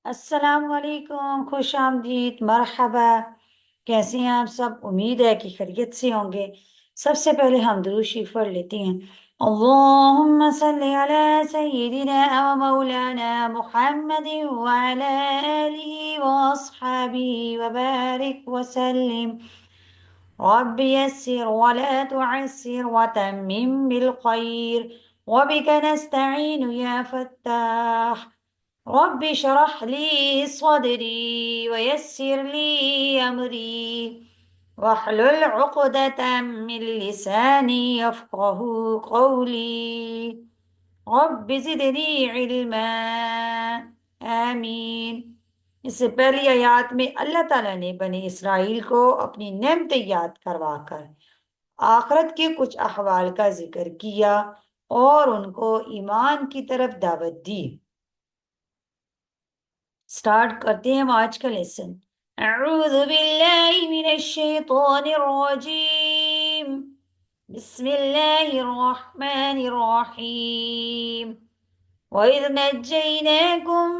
السلام علیکم، خوش آمدید، مرحبا۔ کیسے ہیں آپ سب؟ امید ہے کہ خیریت سے ہوں گے۔ سب سے پہلے ہم درود شریف پڑھ لیتے ہیں۔ اللہم صلی علی سیدنا و مولانا محمد وعلی آلہ واصحابہ وبارک وسلم۔ رب يسر ولا تعسر وتمم بالخير وبك نستعين يا فتاح۔ رب اشرح لي صدري ويسر لي أمري واحلل عقدة من لساني يفقه قولي رب زدني علما آمین۔ اس سے پہلی آیات میں اللہ تعالیٰ نے بنی اسرائیل کو اپنی نعمتیں یاد کروا کر آخرت کے کچھ احوال کا ذکر کیا اور ان کو ایمان کی طرف دعوت دی۔ سٹارٹ کرتے ہیں ہم آج کا لیسن۔ اعوذ باللہ من الشیطان الرجیم، بسم اللہ الرحمن الرحیم۔ وَإِذْ نَجَّيْنَاكُمْ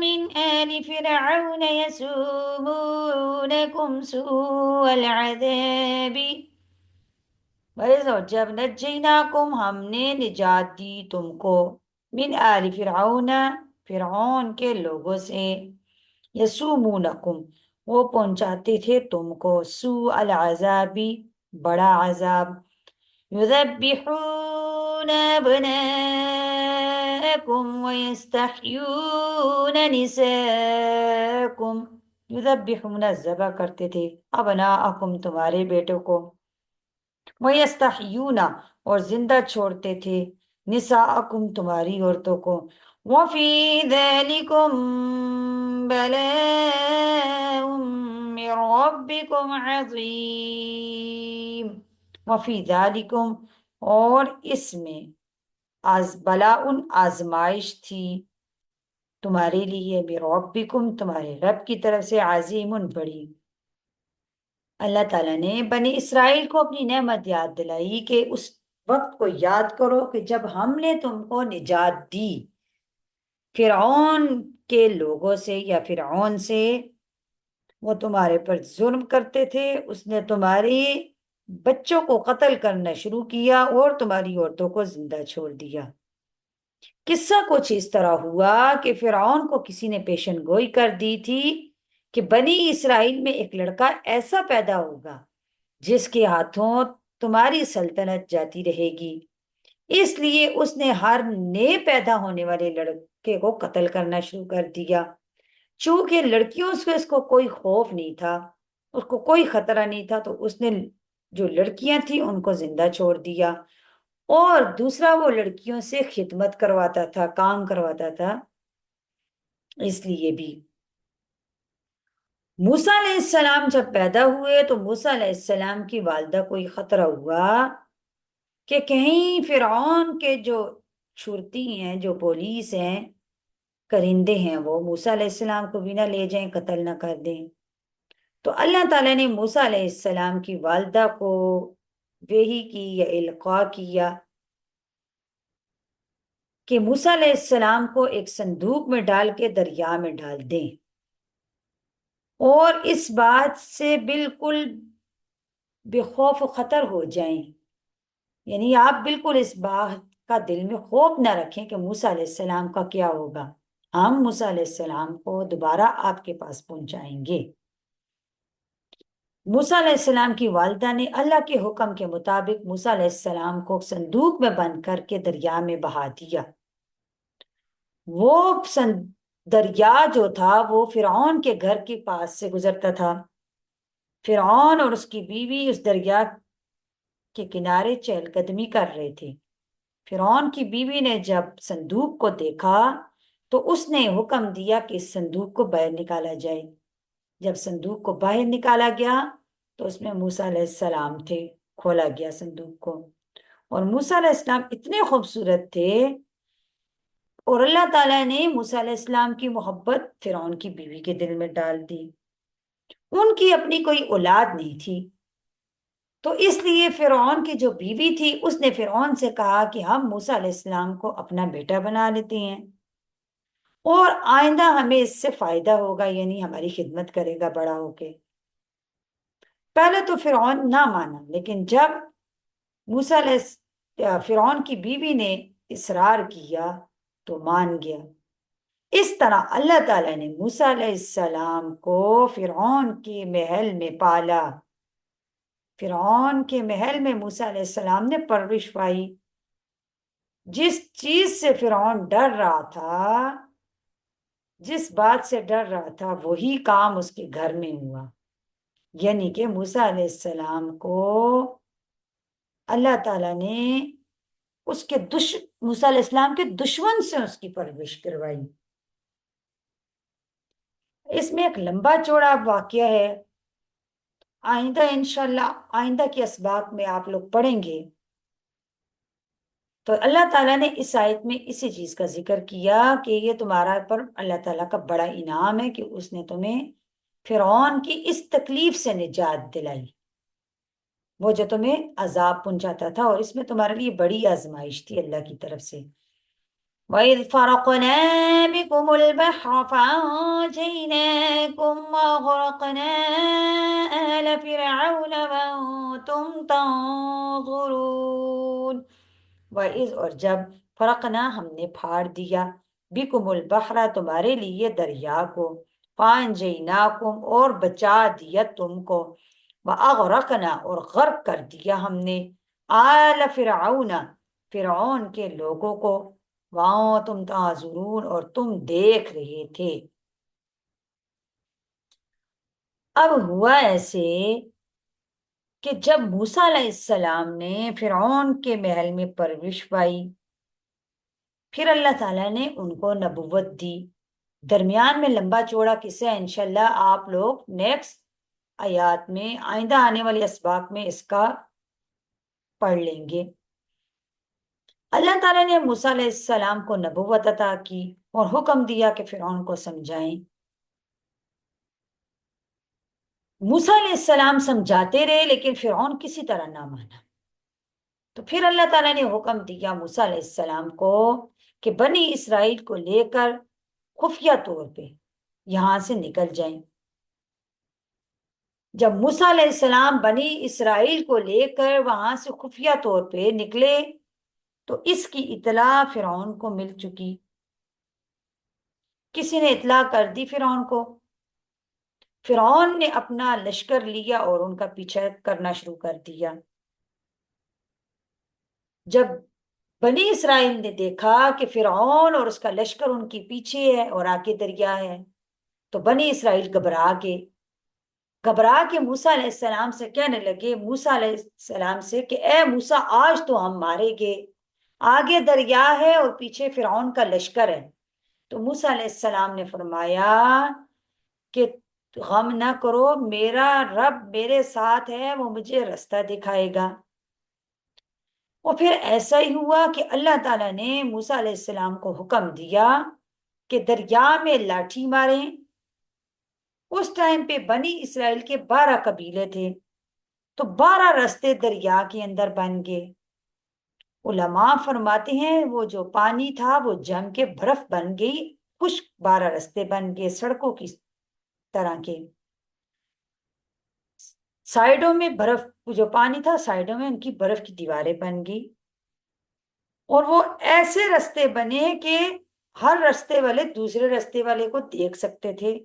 مِنْ آلِ فِرْعَوْنَ يَسُومُونَكُمْ سُوءَ الْعَذَابِ۔ وَإِذْ، اور جب نجیناکم، ہم نے نجات دی تم کو، من آل فرعون، فرعون کے لوگوں سے، یسومونکم، وہ پہنچاتے تھے تم کو، سوء العذاب، بڑا عذاب، یذبحون ابناءکم ویستحیون نساءکم، یذبحون، ذبح کرتے تھے، ابناءکم، تمہارے بیٹوں کو، وَيَسْتَحْيُونَ، اور زندہ چھوڑتے تھے، نساءکم، تمہاری عورتوں کو۔ وَفِي ذَلِكُمْ بَلَاءٌ مِّن رَبِّكُمْ عَظِيمٌ۔ وَفِي ذَلِكُمْ، اور اس میں، بلاء، آزمائش تھی تمہارے لیے، مِن رَبِّكُمْ، تمہارے رب کی طرف سے، عظیم، بڑی۔ اللہ تعالیٰ نے بنی اسرائیل کو اپنی نعمت یاد دلائی کہ اس وقت کو یاد کرو کہ جب ہم نے تم کو نجات دی فرعون کے لوگوں سے، یا فرعون سے، وہ تمہارے پر ظلم کرتے تھے، اس نے تمہاری بچوں کو قتل کرنا شروع کیا اور تمہاری عورتوں کو زندہ چھوڑ دیا۔ قصہ کچھ اس طرح ہوا کہ فرعون کو کسی نے پیشن گوئی کر دی تھی کہ بنی اسرائیل میں ایک لڑکا ایسا پیدا ہوگا جس کے ہاتھوں تمہاری سلطنت جاتی رہے گی، اس لیے اس نے ہر نئے پیدا ہونے والے لڑکے کو قتل کرنا شروع کر دیا۔ چونکہ لڑکیوں سے اس کو کوئی خوف نہیں تھا، اس کو کوئی خطرہ نہیں تھا، تو اس نے جو لڑکیاں تھیں ان کو زندہ چھوڑ دیا، اور دوسرا وہ لڑکیوں سے خدمت کرواتا تھا، کام کرواتا تھا۔ اس لیے بھی موسیٰ علیہ السلام جب پیدا ہوئے تو موسیٰ علیہ السلام کی والدہ کو یہ خطرہ ہوا کہ کہیں فرعون کے جو چھرتی ہیں، جو پولیس ہیں، کرندے ہیں، وہ موسیٰ علیہ السلام کو بھی نہ لے جائیں، قتل نہ کر دیں۔ تو اللہ تعالیٰ نے موسیٰ علیہ السلام کی والدہ کو وحی کی یا القاء کیا کہ موسیٰ علیہ السلام کو ایک صندوق میں ڈال کے دریا میں ڈال دیں، اور اس بات سے بالکل بے خوف و خطر ہو جائیں، یعنی آپ بالکل اس بات کا دل میں خوف نہ رکھیں کہ موسیٰ علیہ السلام کا کیا ہوگا، ہم موسیٰ علیہ السلام کو دوبارہ آپ کے پاس پہنچائیں گے۔ موسیٰ علیہ السلام کی والدہ نے اللہ کے حکم کے مطابق موسیٰ علیہ السلام کو صندوق میں بند کر کے دریا میں بہا دیا۔ وہ دریا جو تھا وہ فرعون کے گھر کے پاس سے گزرتا تھا۔ فرعون اور اس کی بیوی اس دریا کے کنارے چہل قدمی کر رہے تھے۔ فرعون کی بیوی نے جب صندوق کو دیکھا تو اس نے حکم دیا کہ اس صندوق کو باہر نکالا جائے۔ جب صندوق کو باہر نکالا گیا تو اس میں موسیٰ علیہ السلام تھے، کھولا گیا صندوق کو، اور موسیٰ علیہ السلام اتنے خوبصورت تھے، اور اللہ تعالیٰ نے موسیٰ علیہ السلام کی محبت فرعون کی بیوی کے دل میں ڈال دی۔ ان کی اپنی کوئی اولاد نہیں تھی، تو اس لیے فرعون کی جو بیوی تھی اس نے فرعون سے کہا کہ ہم موسیٰ علیہ السلام کو اپنا بیٹا بنا لیتے ہیں، اور آئندہ ہمیں اس سے فائدہ ہوگا، یعنی ہماری خدمت کرے گا بڑا ہو کے۔ پہلے تو فرعون نہ مانا، لیکن جب فرعون کی بیوی نے اصرار کیا تو مان گیا۔ اس طرح اللہ تعالیٰ نے موسیٰ علیہ السلام کو فرعون کے محل میں پالا۔ فرعون کے محل میں موسیٰ علیہ السلام نے پرورش پائی۔ جس چیز سے فرعون ڈر رہا تھا، جس بات سے ڈر رہا تھا، وہی کام اس کے گھر میں ہوا، یعنی کہ موسیٰ علیہ السلام کو اللہ تعالیٰ نے موسیٰ علیہ السلام کے دشمن سے اس کی پرورش کروائی۔ اس میں ایک لمبا چوڑا واقعہ ہے، آئندہ انشاءاللہ آئندہ کے اسباق میں آپ لوگ پڑھیں گے۔ تو اللہ تعالیٰ نے اس آیت میں اسی چیز کا ذکر کیا کہ یہ تمہارا پر اللہ تعالیٰ کا بڑا انعام ہے کہ اس نے تمہیں فرعون کی اس تکلیف سے نجات دلائی، وہ جو تمہیں عذاب پہنچاتا تھا، اور اس میں تمہارے لیے بڑی آزمائش تھی اللہ کی طرف سے۔ وَإِذْ فَرَقْنَا بِكُمُ الْبَحْرَ فَأَنْجَيْنَاكُمْ وَأَغْرَقْنَا آلَ فِرْعَوْنَ وَأَنْتُمْ تَنظُرُونَ۔ وَإِذْ، اور جب، فرقنا ہم نے پھاڑ دیا، بِكُمُ الْبَحْرَ تمہارے لیے دریا کو، فَأَنْجَيْنَاكُمْ اور بچا دیا تم کو، وَأَغْرَقْنَا اور غرق کر دیا ہم نے، آلَ فرعون فرعون کے لوگوں کو، وَأَنْتُمْ تَنظُرُونَ اور تم دیکھ رہے تھے۔ اب ہوا ایسے کہ جب موسیٰ علیہ السلام نے فرعون کے محل میں پرورش پائی، پھر اللہ تعالیٰ نے ان کو نبوت دی۔ درمیان میں لمبا چوڑا قصہ ہے، انشاءاللہ آپ لوگ نیکسٹ آیات میں، آئندہ آنے والے اسباق میں اس کا پڑھ لیں گے۔ اللہ تعالیٰ نے موسیٰ علیہ السلام کو نبوت عطا کی اور حکم دیا کہ فرعون کو سمجھائیں۔ موسیٰ علیہ السلام سمجھاتے رہے، لیکن فرعون کسی طرح نہ مانا۔ تو پھر اللہ تعالیٰ نے حکم دیا موسیٰ علیہ السلام کو کہ بنی اسرائیل کو لے کر خفیہ طور پہ یہاں سے نکل جائیں۔ جب موسیٰ علیہ السلام بنی اسرائیل کو لے کر وہاں سے خفیہ طور پہ نکلے تو اس کی اطلاع فرعون کو مل چکی۔ کسی نے اطلاع کر دی فرعون کو، فرعون نے اپنا لشکر لیا اور ان کا پیچھا کرنا شروع کر دیا۔ جب بنی اسرائیل نے دیکھا کہ فرعون اور اس کا لشکر ان کے پیچھے ہے اور آگے دریا ہے، تو بنی اسرائیل گھبرا کے موسیٰ علیہ السلام سے کہنے لگے، موسیٰ علیہ السلام سے کہ اے موسیٰ، آج تو ہم مارے گے، آگے دریا ہے اور پیچھے فرعون کا لشکر ہے۔ تو موسیٰ علیہ السلام نے فرمایا کہ غم نہ کرو، میرا رب میرے ساتھ ہے، وہ مجھے رستہ دکھائے گا۔ اور پھر ایسا ہی ہوا کہ اللہ تعالیٰ نے موسیٰ علیہ السلام کو حکم دیا کہ دریا میں لاٹھی ماریں۔ اس ٹائم پہ بنی اسرائیل کے 12 قبیلے تھے، تو 12 رستے دریا کے اندر بن گئے۔ علماء فرماتے ہیں وہ جو پانی تھا وہ جم کے برف بن گئی، خشک 12 رستے بن گئے سڑکوں کی طرح کے۔ سائیڈوں میں برف، جو پانی تھا سائیڈوں میں ان کی برف کی دیواریں بن گئی، اور وہ ایسے رستے بنے کہ ہر رستے والے دوسرے رستے والے کو دیکھ سکتے تھے،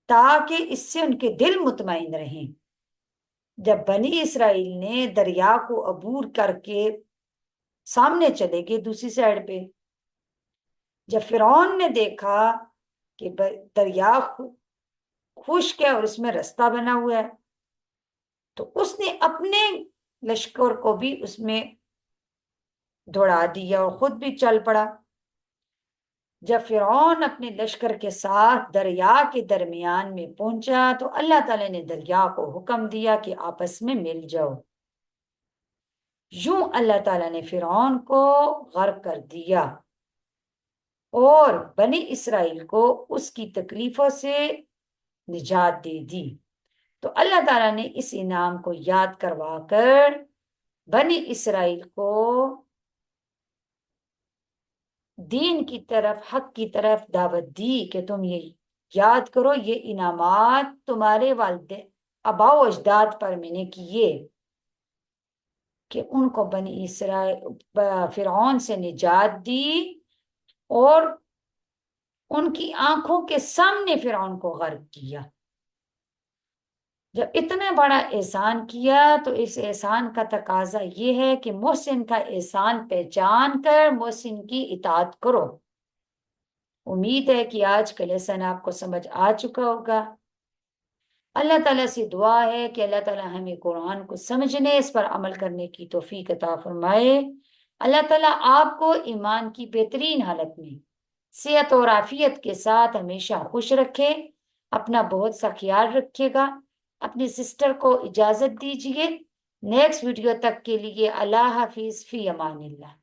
تاکہ اس سے ان کے دل مطمئن رہیں۔ جب بنی اسرائیل نے دریا کو عبور کر کے سامنے چلے گئے دوسری سائڈ پہ، جب فرعون نے دیکھا کہ دریا خشک ہے اور اس میں رستہ بنا ہوا ہے، تو اس نے اپنے لشکر کو بھی اس میں دوڑا دیا اور خود بھی چل پڑا۔ جب فرعون اپنے لشکر کے ساتھ دریا کے درمیان میں پہنچا تو اللہ تعالیٰ نے دریا کو حکم دیا کہ آپس میں مل جاؤ۔ یوں اللہ تعالیٰ نے فرعون کو غرق کر دیا اور بنی اسرائیل کو اس کی تکلیفوں سے نجات دے دی۔ تو اللہ تعالیٰ نے اس انعام کو یاد کروا کر بنی اسرائیل کو دین کی طرف، حق کی طرف دعوت دی کہ تم یہ یاد کرو یہ انعامات تمہارے والدین آبا و اجداد پر میں نے کیے، کہ ان کو بنی اسرائیل فرعون سے نجات دی اور ان کی آنکھوں کے سامنے فرعون کو غرق کیا۔ جب اتنا بڑا احسان کیا تو اس احسان کا تقاضا یہ ہے کہ محسن کا احسان پہچان کر محسن کی اطاعت کرو۔ امید ہے کہ آج کا لیسن آپ کو سمجھ آ چکا ہوگا۔ اللہ تعالیٰ سے دعا ہے کہ اللہ تعالیٰ ہمیں قرآن کو سمجھنے، اس پر عمل کرنے کی توفیق عطا فرمائے۔ اللہ تعالیٰ آپ کو ایمان کی بہترین حالت میں صحت اور عافیت کے ساتھ ہمیشہ خوش رکھے۔ اپنا بہت سا خیال رکھیے گا۔ اپنی سسٹر کو اجازت دیجیے۔ نیکسٹ ویڈیو تک کے لیے اللہ حافظ، فی امان اللہ۔